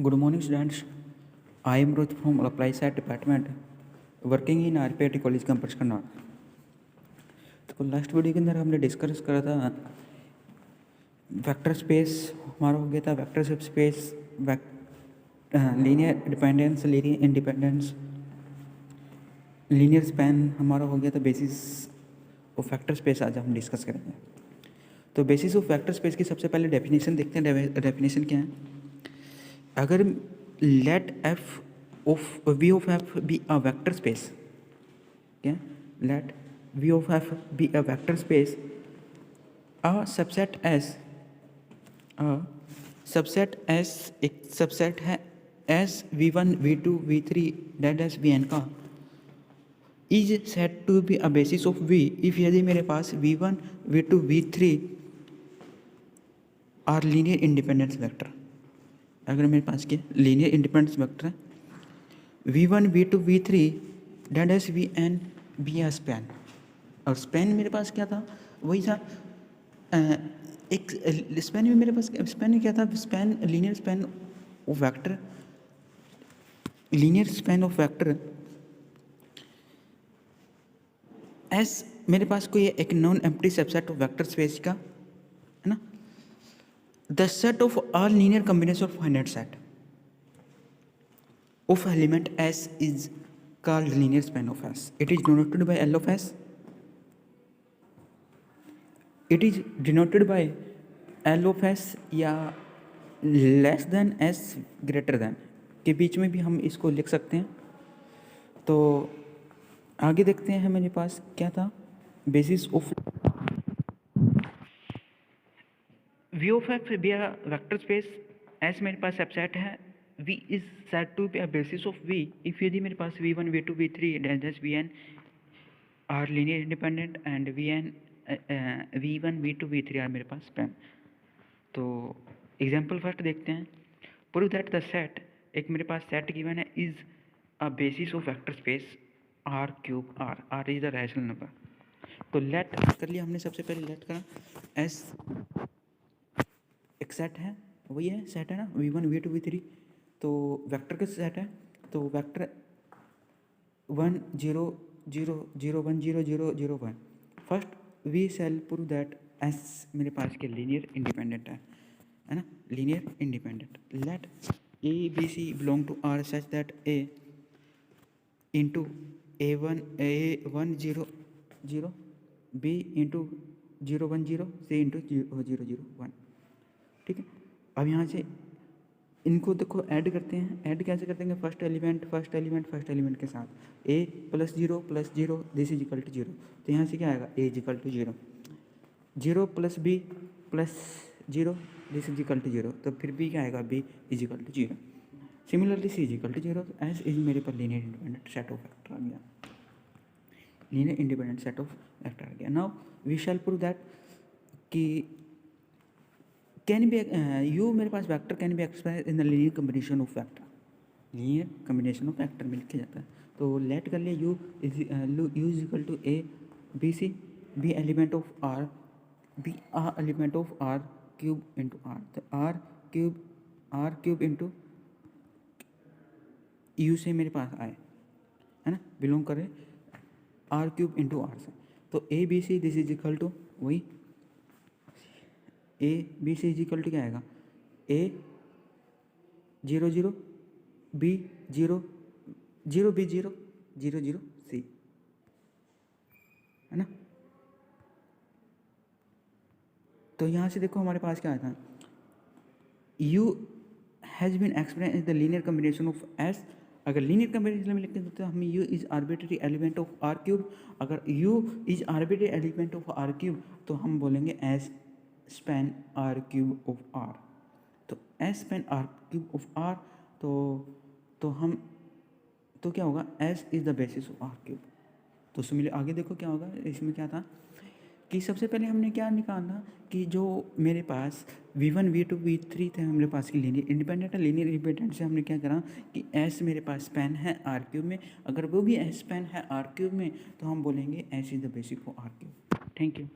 Good morning, students. I am Ruth from Apply Science Department, working in RPIT College Campus Karnal. तो last video के अंदर हमने discuss करा था वेक्टर स्पेस, हमारा हो गया था वेक्टर सब space, linear dependence, linear independence, linear span हमारा हो गया था बेसिस ऑफ वेक्टर स्पेस। आज हम डिस्कस करेंगे। तो बेसिस ऑफ वेक्टर स्पेस की सबसे पहले डेफिनेशन देखते हैं। डेफिनेशन क्या है? अगर let F of V of F be a vector space, क्या let V of F be a vector space, a subset S, एक सबसेट है S v1 v2 v3 dots vn का, is set to be a basis of v if यदि मेरे पास v1 v2 v3 are linear independence vector. अगर मेरे पास के लीनियर इंडिपेंडेंस वेक्टर है v1 v2 v3 dots vn be a span, और स्पैन मेरे पास क्या था? वही था एक स्पैन में मेरे पास स्पैन में क्या था? Span linear span of vector, linear span of vector S मेरे पास कोई एक non empty subset of vector space का, है ना? The set of all linear combination of finite set of element S is called linear span of S. It is denoted by L of S. It is denoted by L of S या less than S greater than के बीच में भी हम इसको लिख सकते हैं। तो आगे देखते हैं मेरे पास क्या था basis of V of F भी वेक्टर स्पेस S मेरे पास सबसेट है V is said to be a basis of V if यदि मेरे पास V1 V2 V3 dash Vn are linear independent and Vn V1 V2 V3 are मेरे पास span. तो example first देखते हैं। Prove that the set, एक मेरे पास set given है, is a basis of vector space R cube R, R is the rational number. तो let कर लिया हमने, सबसे पहले लेट करा S एक सेट है, वही है सेट है ना V1 V2 V3, तो वेक्टर का सेट है। तो vector 1 0 0 0 1 0 0 0 1। First we shall prove that S मेरे पास के लीनियर इंडिपेंडेंट है ना, linear independent. Let a B c belong to R such that a into A1 0 0 B into 0 1 0 C into 0 0 1। ठीक है, अब यहाँ से इनको देखो ऐड करते हैं। ऐड कैसे करते हैं? फर्स्ट एलिमेंट के साथ a plus 0 this is equal to 0। तो यहाँ से क्या आएगा? a is equal to 0, 0 plus b plus 0 this is equal to 0। तो फिर b क्या आएगा? b is equal to 0। Similarly c is equal to 0। S is मेरे पर linear independent set of vector आ गया, linear independent set of vector आ गया। Now we shall prove that कि कैन बी यू मेरे पास vector can be express in the linear combination of vector, linear combination of vector में लिखा जाता है। तो लेट कर लिया U is equal to A B C, B element of R, B element of R cube into R. तो R cube into U से मेरे पास आए, है ना, बिलोंग करे आर क्यूब इंटू आर से। तो A B C this is equal to वही A B C is equal to क्या आएगा? ए 0 0 बी 0 0 बी 0 0 0 सी, है ना। तो यहाँ से देखो हमारे पास क्या आया था? U has been express is the linear combination of S। अगर लीनियर कॉम्बिनेशन में लिखते हैं तो हम U is arbitrary element of R cube. अगर U is arbitrary element of R cube तो हम बोलेंगे S span R cube of R। तो S span R cube of R, तो हम तो क्या होगा? S is the basis of R cube. तो सिमिलर आगे देखो क्या होगा। इसमें क्या था कि सबसे पहले हमने क्या निकाला कि जो मेरे पास V1 V2 V3 थे हमारे पास की लीनियर इंडिपेंडेंट है। लीनियर इंडिपेंडेंट से हमने क्या करा कि S मेरे पास स्पैन है R क्यूब में। अगर वो भी S स्पैन है R क्यूब में तो हम बोलेंगे S is the basis of R cube. Thank you.